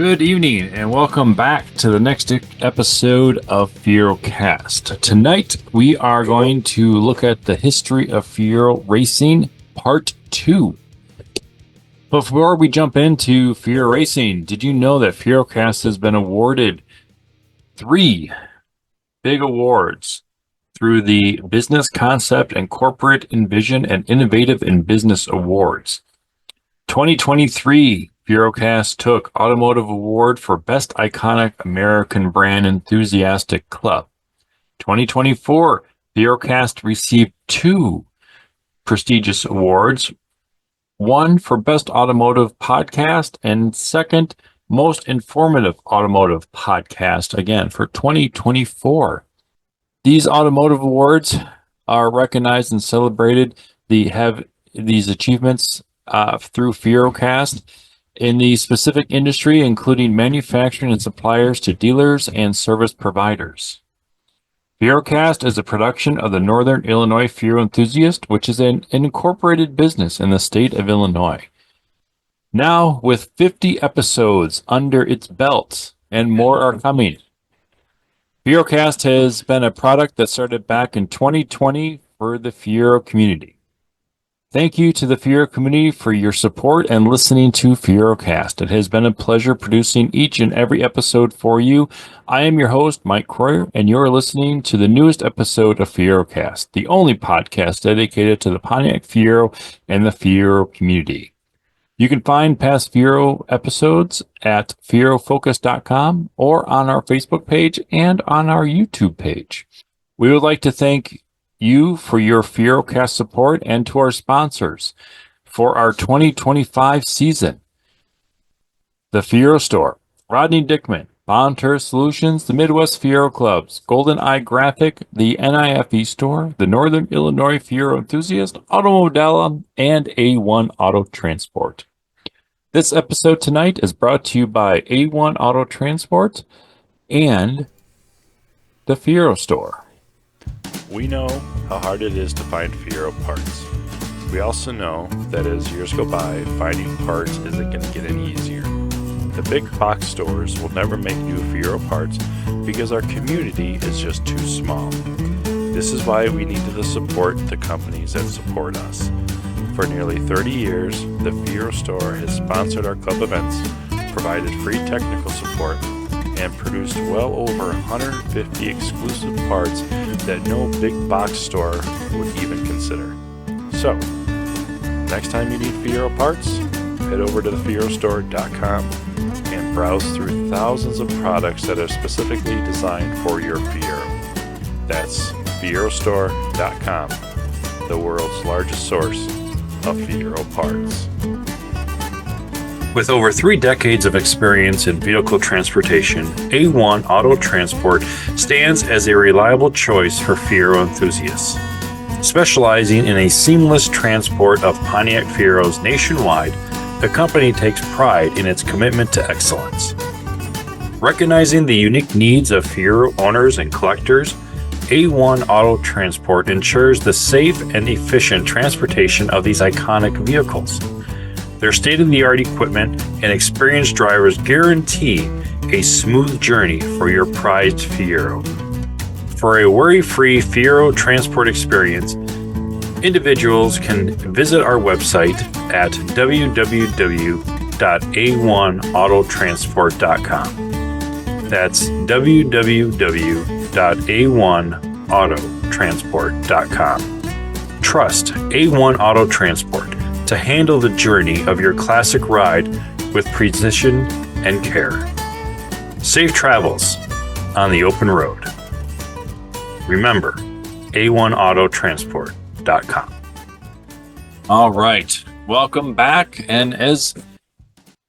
Good evening and welcome back to the next episode of Fiero Cast. Tonight we are going to look at the history of Fiero Racing Part 2. Before we jump into Fiero Racing, did you know that Fiero Cast has been awarded 3 big awards through the Business Concept and Corporate Envision and Innovative in Business Awards? 2023 FieroCast took Automotive Award for Best Iconic American Brand Enthusiastic Club. 2024 FieroCast received 2 prestigious awards, one for Best Automotive Podcast and second Most Informative Automotive Podcast, again for 2024. These automotive awards are recognized and celebrated. Have these achievements through FieroCast in the specific industry, including manufacturing and suppliers to dealers and service providers. FieroCast is a production of the Northern Illinois Fiero Enthusiasts, which is an incorporated business in the state of Illinois. Now, with 50 episodes under its belt and more are coming, FieroCast has been a product that started back in 2020 for the Fiero community. Thank you to the Fiero community for your support and listening to FieroCast. It has been a pleasure producing each and every episode for you. I am your host, Mike Croyer, and you're listening to the newest episode of FieroCast, the only podcast dedicated to the Pontiac Fiero and the Fiero community. You can find past Fiero episodes at FieroFocus.com or on our Facebook page and on our YouTube page. We would like to thank you for your FieroCast support and to our sponsors for our 2025 season. The Fiero Store, Rodney Dickman, Volunteer Solutions, the Midwest Fiero Clubs, Golden Eye Graphic, the N.I.F.E Store, the Northern Illinois Fiero Enthusiasts, Automodella, and A1 Auto Transport. This episode tonight is brought to you by A1 Auto Transport and the Fiero Store. We know how hard it is to find Fiero parts. We also know that as years go by, finding parts isn't going to get any easier. The big box stores will never make new Fiero parts because our community is just too small. This is why we need to support the companies that support us. For nearly 30 years, the Fiero Store has sponsored our club events, provided free technical support, and produced well over 150 exclusive parts that no big box store would even consider. So, next time you need Fiero parts, head over to thefierostore.com and browse through thousands of products that are specifically designed for your Fiero. That's fierostore.com, the world's largest source of Fiero parts. With over 3 decades of experience in vehicle transportation, A1 Auto Transport stands as a reliable choice for Fiero enthusiasts. Specializing in a seamless transport of Pontiac Fieros nationwide, the company takes pride in its commitment to excellence. Recognizing the unique needs of Fiero owners and collectors, A1 Auto Transport ensures the safe and efficient transportation of these iconic vehicles. Their state-of-the-art equipment and experienced drivers guarantee a smooth journey for your prized Fiero. For a worry-free Fiero transport experience, individuals can visit our website at www.a1autotransport.com. That's www.a1autotransport.com. Trust A1 Auto Transport to handle the journey of your classic ride with precision and care. Safe travels on the open road. Remember, A1autotransport.com. All right, welcome back. And as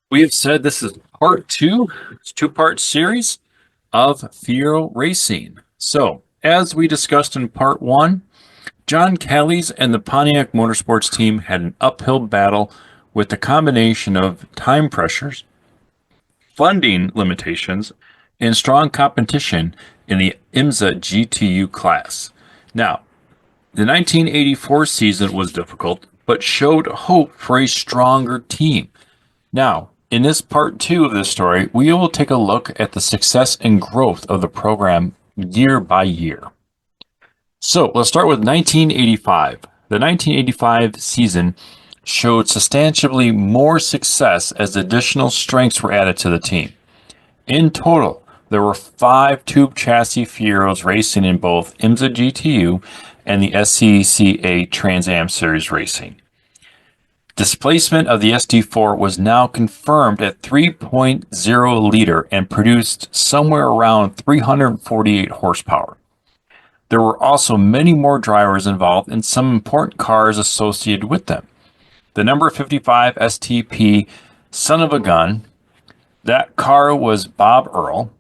we have said, this is part 2. It's a 2-part series of Fiero Racing. So, as we discussed in part 1, John Kelly's and the Pontiac Motorsports team had an uphill battle with the combination of time pressures, funding limitations, and strong competition in the IMSA GTU class. Now, the 1984 season was difficult, but showed hope for a stronger team. Now, In this part two of this story, we will take a look at the success and growth of the program year by year. So let's start with 1985. The 1985 season showed substantially more success as additional strengths were added to the team. In total, there were 5 tube chassis Fieros racing in both IMSA GTU and the SCCA Trans Am Series racing. Displacement of the SD4 was now confirmed at 3.0 liter and produced somewhere around 348 horsepower. There were also many more drivers involved and some important cars associated with them. The number 55 STP Son of a Gun, that car was Bob Earl,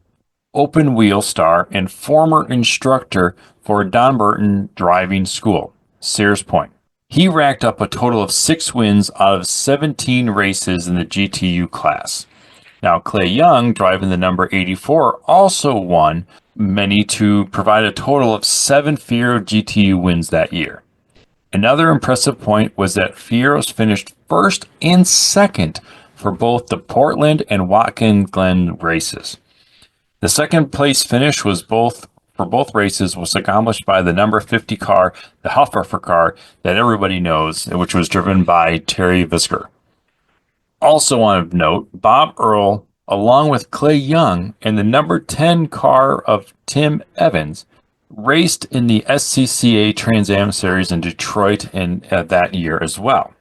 open wheel star and former instructor for Don Burton Driving School, Sears Point. He racked up a total of 6 wins out of 17 races in the GTU class. Now, Clay Young, driving the number 84, also won many to provide a total of 7 Fiero GTU wins that year. Another impressive point was that Fieros finished first and second for both the Portland and Watkins Glen races. The second place finish was for both races was accomplished by the number 50 car, the Huffer car that everybody knows, which was driven by Terry Visker. Also of note, Bob Earl, along with Clay Young and the number 10 car of Tim Evans, raced in the SCCA Trans Am Series in Detroit that year as well.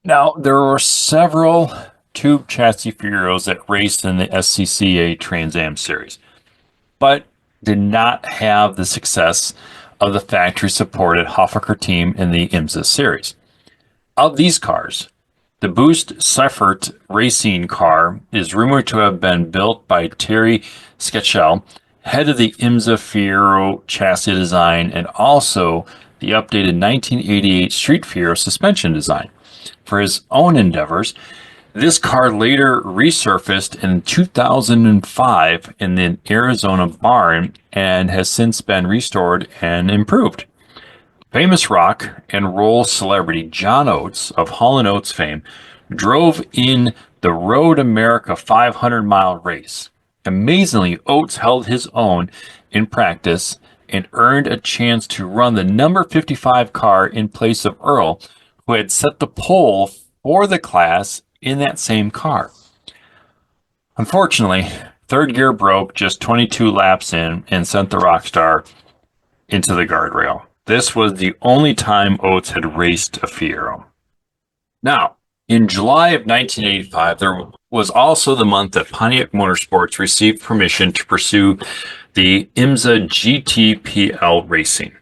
Now, there were several tube chassis Fieros that raced in the SCCA Trans Am Series, but did not have the success of the factory-supported Hoffaker team in the IMSA series. Of these cars, the Boost Seifert racing car is rumored to have been built by Terry Sketchell, head of the IMSA Fiero chassis design, and also the updated 1988 Street Fiero suspension design. For his own endeavors, this car later resurfaced in 2005 in the Arizona barn and has since been restored and improved. Famous rock and roll celebrity John Oates of Hall & Oates fame drove in the Road America 500-mile race. Amazingly, Oates held his own in practice and earned a chance to run the number 55 car in place of Earl, who had set the pole for the class in that same car. Unfortunately, third gear broke just 22 laps in and sent the Rockstar into the guardrail. This was the only time Oates had raced a Fiero. Now, in July of 1985, there was also the month that Pontiac Motorsports received permission to pursue the IMSA GTPL racing.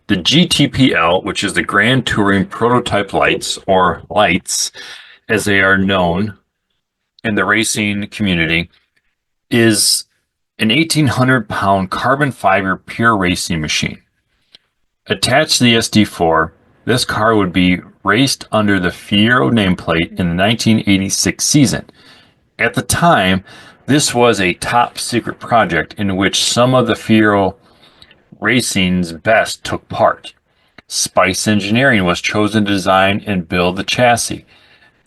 The GTPL, which is the Grand Touring Prototype Lights, or Lights, as they are known in the racing community, is an 1,800-pound carbon fiber pure racing machine. Attached to the SD4, this car would be raced under the Fiero nameplate in the 1986 season. At the time, this was a top secret project in which some of the Fiero Racing's best took part. Spice Engineering was chosen to design and build the chassis.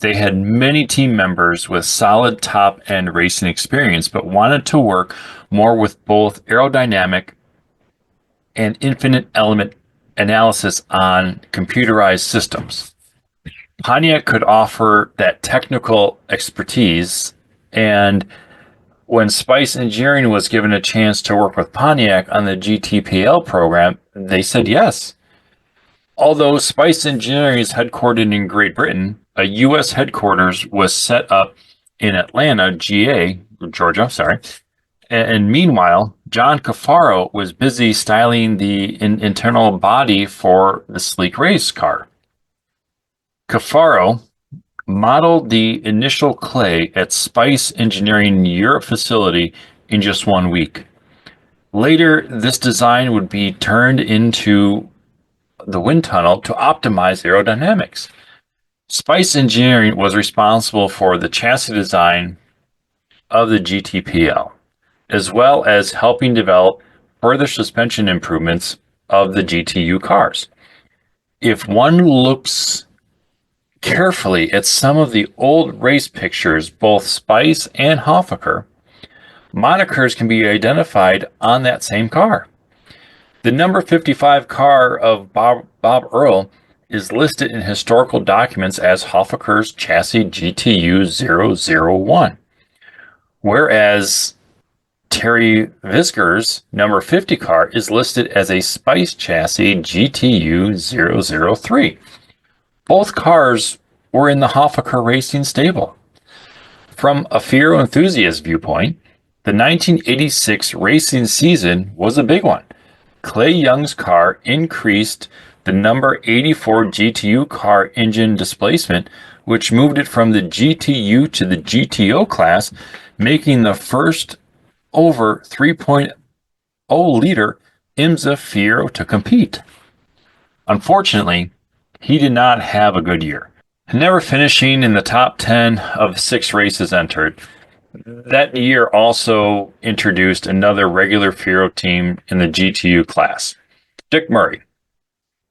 They had many team members with solid top-end racing experience, but wanted to work more with both aerodynamic and infinite element analysis on computerized systems. Pontiac could offer that technical expertise, and when Spice Engineering was given a chance to work with Pontiac on the GTPL program, they said yes. Although Spice Engineering is headquartered in Great Britain, a U.S. headquarters was set up in Atlanta, Georgia. And meanwhile, John Cafaro was busy styling the internal body for the sleek race car. Cafaro modeled the initial clay at Spice Engineering Europe facility in just 1 week. Later, this design would be turned into the wind tunnel to optimize aerodynamics. Spice Engineering was responsible for the chassis design of the GTPL, as well as helping develop further suspension improvements of the GTU cars. If one looks carefully at some of the old race pictures, both Spice and Hoffaker, monikers can be identified on that same car. The number 55 car of Bob Earl is listed in historical documents as Hoffaker's chassis GTU 001, whereas Terry Visker's number 50 car is listed as a Spice chassis GTU 003. Both cars were in the Hoffaker Racing stable. From a Fiero enthusiast viewpoint, the 1986 racing season was a big one. Clay Young's car increased the number 84 GTU car engine displacement, which moved it from the GTU to the GTO class, making the first over 3.0 liter IMSA Fiero to compete. Unfortunately, he did not have a good year, never finishing in the top 10 of 6 races entered. That year also introduced another regular Fiero team in the GTU class, Dick Murray.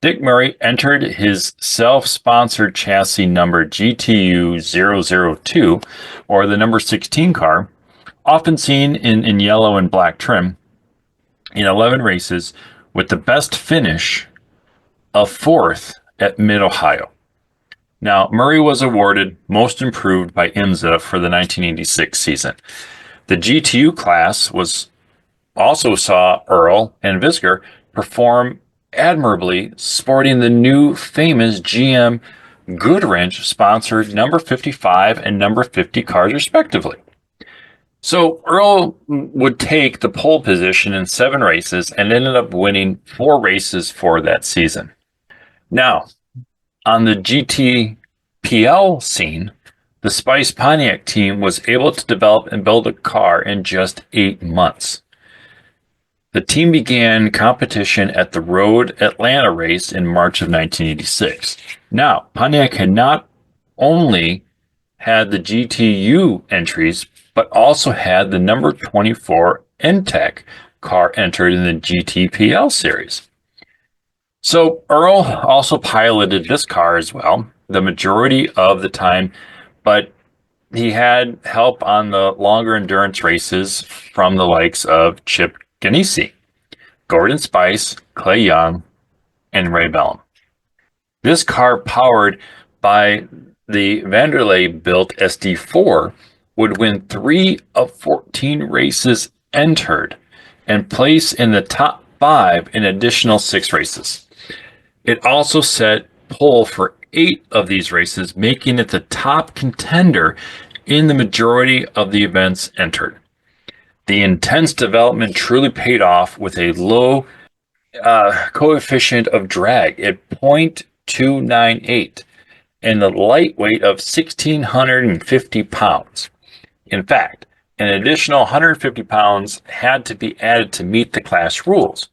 Dick Murray entered his self-sponsored chassis number GTU 002, or the number 16 car, often seen in yellow and black trim, in 11 races, with the best finish of 4th at Mid-Ohio. Now, Murray was awarded Most Improved by IMSA for the 1986 season. The GTU class also saw Earl and Visker perform admirably, sporting the new famous GM Goodwrench sponsored number 55 and number 50 cars respectively. So Earl would take the pole position in 7 races and ended up winning 4 races for that season. Now, on the GTPL scene, the Spice Pontiac team was able to develop and build a car in just 8 months. The team began competition at the Road Atlanta race in March of 1986. Now, Pontiac had not only had the GTU entries, but also had the number 24 N.I.F.E car entered in the GTPL series. So Earl also piloted this car as well, the majority of the time, but he had help on the longer endurance races from the likes of Chip Ganassi, Gordon Spice, Clay Young, and Ray Bellum. This car, powered by the Vanderlei-built SD4, would win 3 of 14 races entered and place in the top 5 in additional 6 races. It also set pole for 8 of these races, making it the top contender in the majority of the events entered. The intense development truly paid off with a low coefficient of drag at 0.298 and the lightweight of 1,650 pounds. In fact, an additional 150 pounds had to be added to meet the class rules.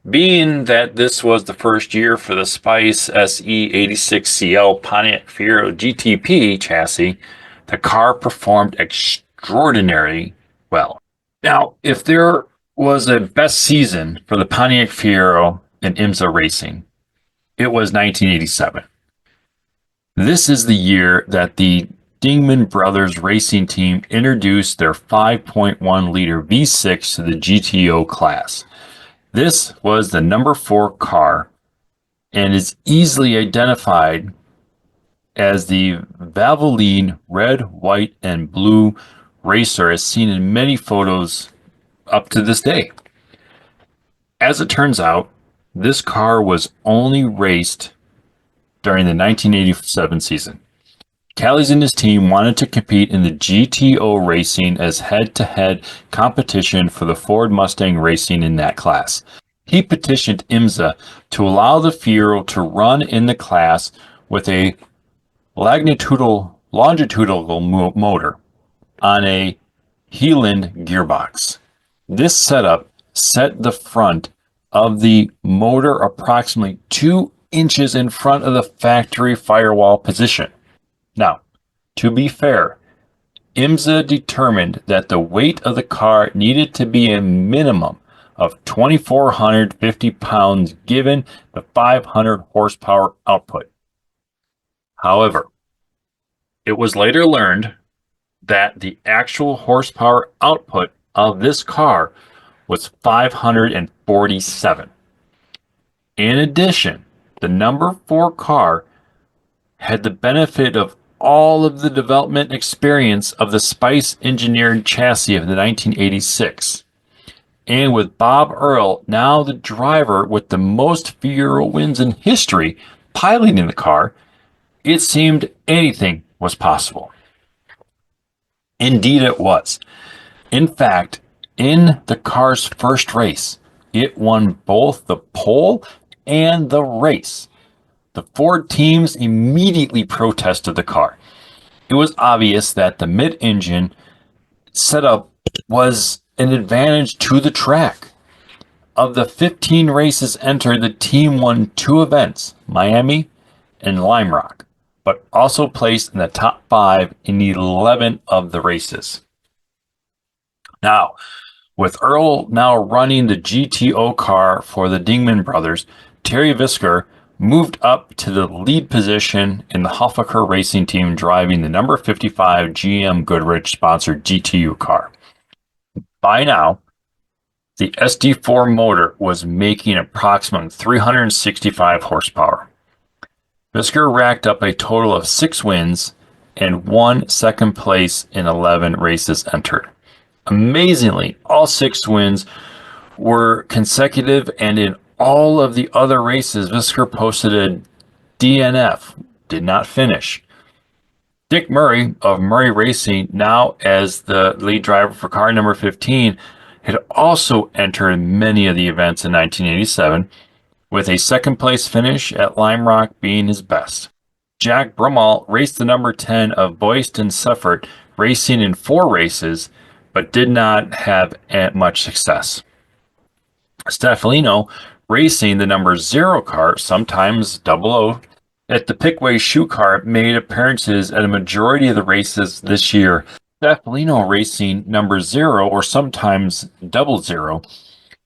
Being that this was the first year for the Spice SE86CL Pontiac Fiero GTP chassis, the car performed extraordinarily well. Now, if there was a best season for the Pontiac Fiero in IMSA racing, it was 1987. This is the year that the Dingman Brothers racing team introduced their 5.1 liter V6 to the GTO class. This was the number 4 car and is easily identified as the Valvoline red, white, and blue racer as seen in many photos up to this day. As it turns out, this car was only raced during the 1987 season. Callies and his team wanted to compete in the GTO racing as head-to-head competition for the Ford Mustang racing in that class. He petitioned IMSA to allow the Fiero to run in the class with a longitudinal motor on a Herein gearbox. This setup set the front of the motor approximately 2 inches in front of the factory firewall position. Now, to be fair, IMSA determined that the weight of the car needed to be a minimum of 2,450 pounds given the 500 horsepower output. However, it was later learned that the actual horsepower output of this car was 547. In addition, the number 4 car had the benefit of all of the development experience of the Spice engineered chassis of the 1986. And with Bob Earl, now the driver with the most Fiero wins in history, piloting the car, it seemed anything was possible. Indeed, it was. In fact, in the car's first race, it won both the pole and the race. The Ford teams immediately protested the car. It was obvious that the mid-engine setup was an advantage to the track. Of the 15 races entered, the team won 2 events, Miami and Lime Rock, but also placed in the top 5 in 11 of the races. Now, with Earl now running the GTO car for the Dingman brothers, Terry Visker moved up to the lead position in the Huffaker Racing Team, driving the number 55 GM Goodrich sponsored GTU car. By now, the SD4 motor was making approximately 365 horsepower. Visker racked up a total of 6 wins and won second place in 11 races entered. Amazingly, all 6 wins were consecutive, and in all of the other races, Visker posted a DNF, did not finish. Dick Murray of Murray Racing, now as the lead driver for car number 15, had also entered many of the events in 1987, with a second place finish at Lime Rock being his best. Jack Brummel raced the number 10 of Boydston Seffert Racing in 4 races, but did not have much success. Stefano Racing the number 0 car, sometimes 00, at the Pickway Shoe car made appearances at a majority of the races this year. Stefano Racing number 0, or sometimes 00,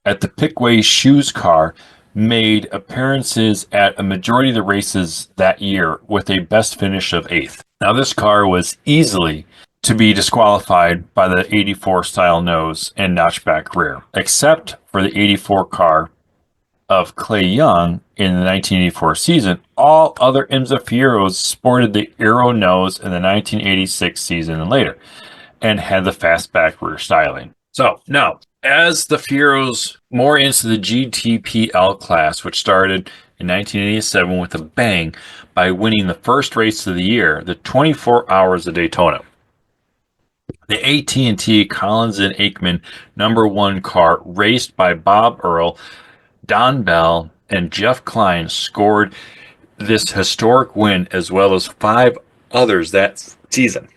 at the Pickway Shoes car made appearances at a majority of the races that year with a best finish of 8th. Now this car was easily to be disqualified by the 84 style nose and notchback rear, except for the 84 car of Clay Young in the 1984 season. All other IMSA Fieros sported the Aero nose in the 1986 season and later, and had the fastback rear styling. So now, as the Fieros more into the GTPL class, which started in 1987 with a bang by winning the first race of the year, the 24 Hours of Daytona. The AT&T Collins and Aikman number 1 car, raced by Bob Earl, Don Bell, and Jeff Klein, scored this historic win, as well as 5 others that season.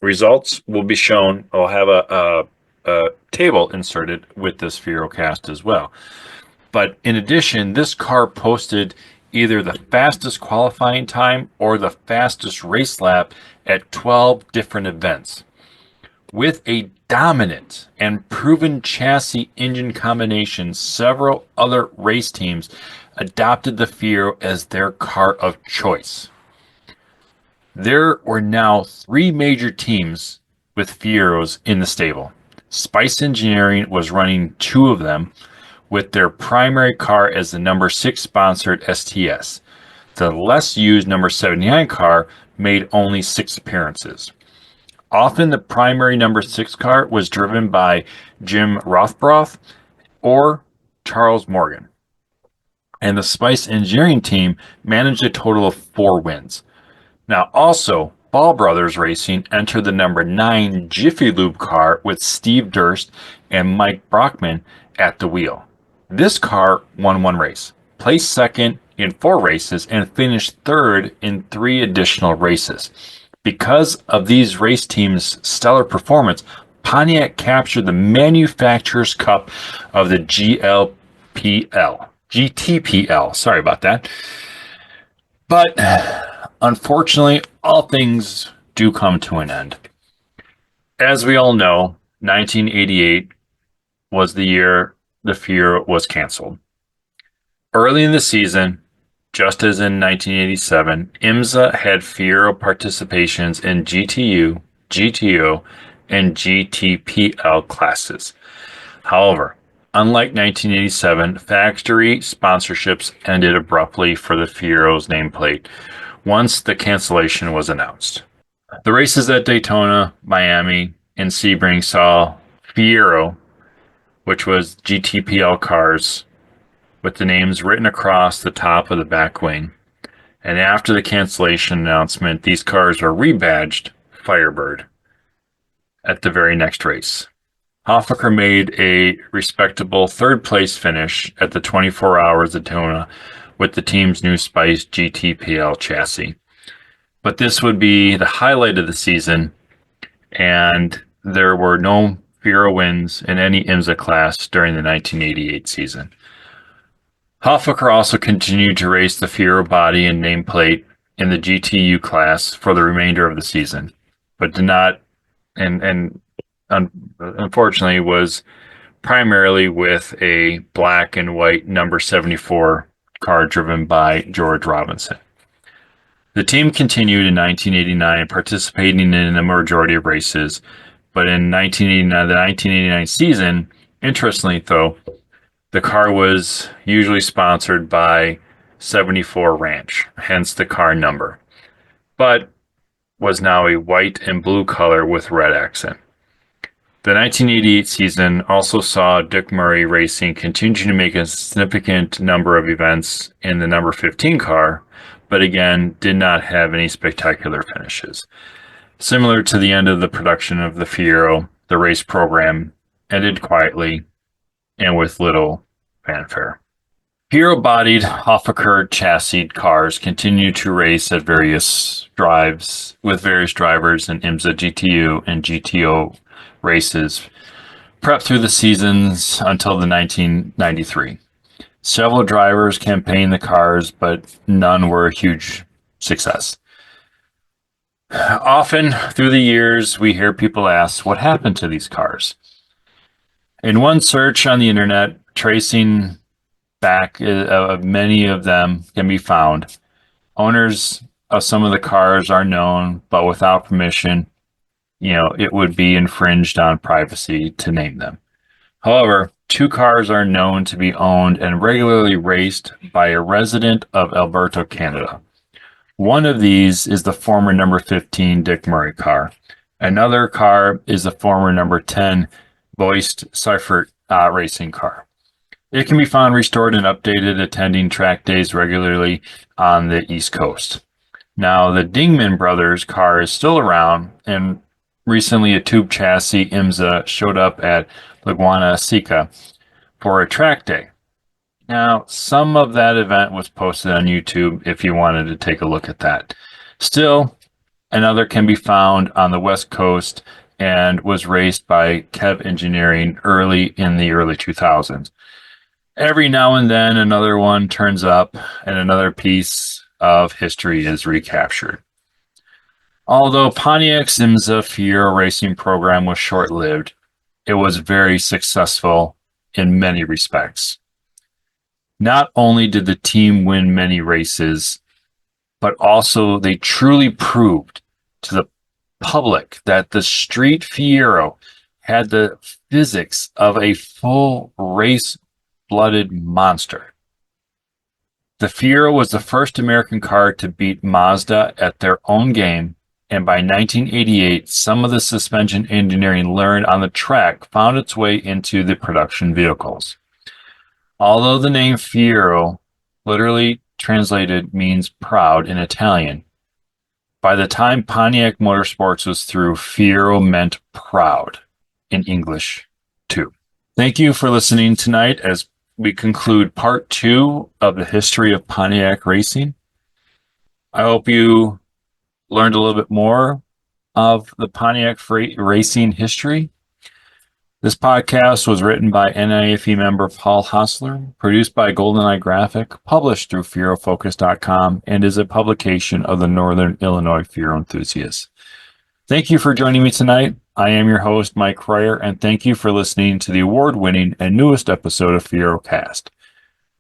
Results will be shown. I'll have a table inserted with this Fiero cast as well. But in addition, this car posted either the fastest qualifying time or the fastest race lap at 12 different events. With a dominant and proven chassis engine combination, several other race teams adopted the Fiero as their car of choice. There were now 3 major teams with Fieros in the stable. Spice Engineering was running 2 of them, with their primary car as the number 6 sponsored STS. The less used number 79 car made only 6 appearances. Often the primary number 6 car was driven by Jim Rothbroth or Charles Morgan. And the Spice Engineering team managed a total of 4 wins. Now also, Ball Brothers Racing entered the number 9 Jiffy Lube car with Steve Durst and Mike Brockman at the wheel. This car won 1 race, placed second in 4 races, and finished 3rd in 3 additional races. Because of these race teams' stellar performance, Pontiac captured the Manufacturers' Cup of the GTPL. Sorry about that. But unfortunately, all things do come to an end. As we all know, 1988 was the year the Fiero was canceled. Early in the season, just as in 1987, IMSA had Fiero participations in GTU, GTO, and GTPL classes. However, unlike 1987, factory sponsorships ended abruptly for the Fiero's nameplate once the cancellation was announced. The races at Daytona, Miami, and Sebring saw Fiero, which was GTPL cars, with the names written across the top of the back wing. And after the cancellation announcement, these cars were rebadged Firebird at the very next race. Hoffaker made a respectable third place finish at the 24 Hours of Daytona with the team's new Spice GTPL chassis. But this would be the highlight of the season, and there were no Fiero wins in any IMSA class during the 1988 season. Hoffaker also continued to race the Fiero body and nameplate in the GTU class for the remainder of the season, but did not, and unfortunately was primarily with a black and white number 74 car driven by George Robinson. The team continued in 1989, participating in a majority of races, but in the 1989 season, interestingly though, the car was usually sponsored by 74 Ranch, hence the car number, but was now a white and blue color with red accent. The 1988 season also saw Dick Murray Racing continue to make a significant number of events in the number 15 car, but again, did not have any spectacular finishes. Similar to the end of the production of the Fiero, the race program ended quietly and with little fanfare. Fiero-bodied Hoffaker chassis cars continued to race at various drives with various drivers in IMSA GTU and GTO races, prepped through the seasons until the 1993. Several drivers campaigned the cars, but none were a huge success. Often through the years, we hear people ask, what happened to these cars? In one search on the internet, tracing back of many of them can be found. Owners of some of the cars are known, but without permission, it would be infringed on privacy to name them. However, 2 cars are known to be owned and regularly raced by a resident of Alberta, Canada. One of these is the former number 15 Dick Murray car. Another car is the former number 10 Boyce Seifert racing car. It can be found restored and updated, attending track days regularly on the East Coast. Now, the Dingman brothers car is still around, and recently a tube chassis IMSA showed up at Laguna Seca for a track day. Now, some of that event was posted on YouTube if you wanted to take a look at that. Still, another can be found on the West Coast and was raced by Kev Engineering early 2000s. Every now and then, another one turns up and another piece of history is recaptured. Although Pontiac's IMSA Fiero Racing program was short-lived, it was very successful in many respects. Not only did the team win many races, but also they truly proved to the public that the Street Fiero had the physics of a full race-blooded monster. The Fiero was the first American car to beat Mazda at their own game, and by 1988, some of the suspension engineering learned on the track found its way into the production vehicles. Although the name Fiero, literally translated, means proud in Italian, by the time Pontiac Motorsports was through, Fiero meant proud in English too. Thank you for listening tonight as we conclude part 2 of the history of Pontiac racing. I hope you learned a little bit more of the Pontiac racing history. This podcast was written by N.I.F.E member Paul Hostler, produced by GoldenEye Graphic, published through FieroFocus.com, and is a publication of the Northern Illinois Fiero Enthusiasts. Thank you for joining me tonight. I am your host, Mike Cryer, and thank you for listening to the award-winning and newest episode of Fiero Cast.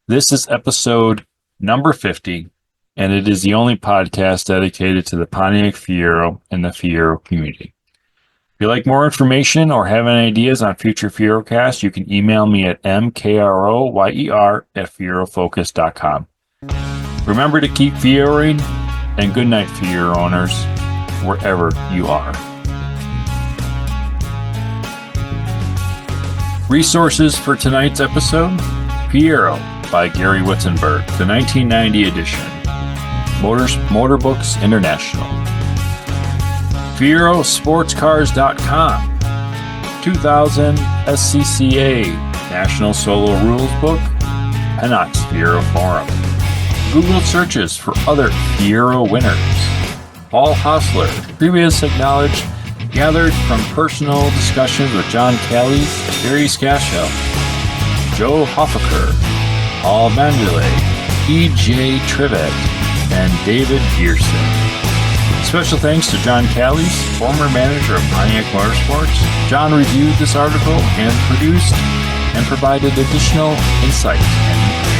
This is episode number 50, and it is the only podcast dedicated to the Pontiac Fiero and the Fiero community. If you'd like more information or have any ideas on future FieroCast, you can email me at mkroyer@fierofocus.com. Remember to keep Fieroing, and good night, Fiero owners, wherever you are. Resources for tonight's episode: Fiero by Gary Witzenberg, the 1990 edition. Motorbooks International. FieroSportsCars.com, 2000 SCCA National Solo Rules Book, Pennock's Fiero Forum. Google searches for other Fiero winners. Paul Hostler, previous knowledge gathered from personal discussions with John Kelly, Gary Scashell, Joe Hoffaker, Paul Mandalay, E.J. Trivet, and David Gearson. Special thanks to John Callies, former manager of Pontiac Motorsports. John reviewed this article and produced and provided additional insight and information.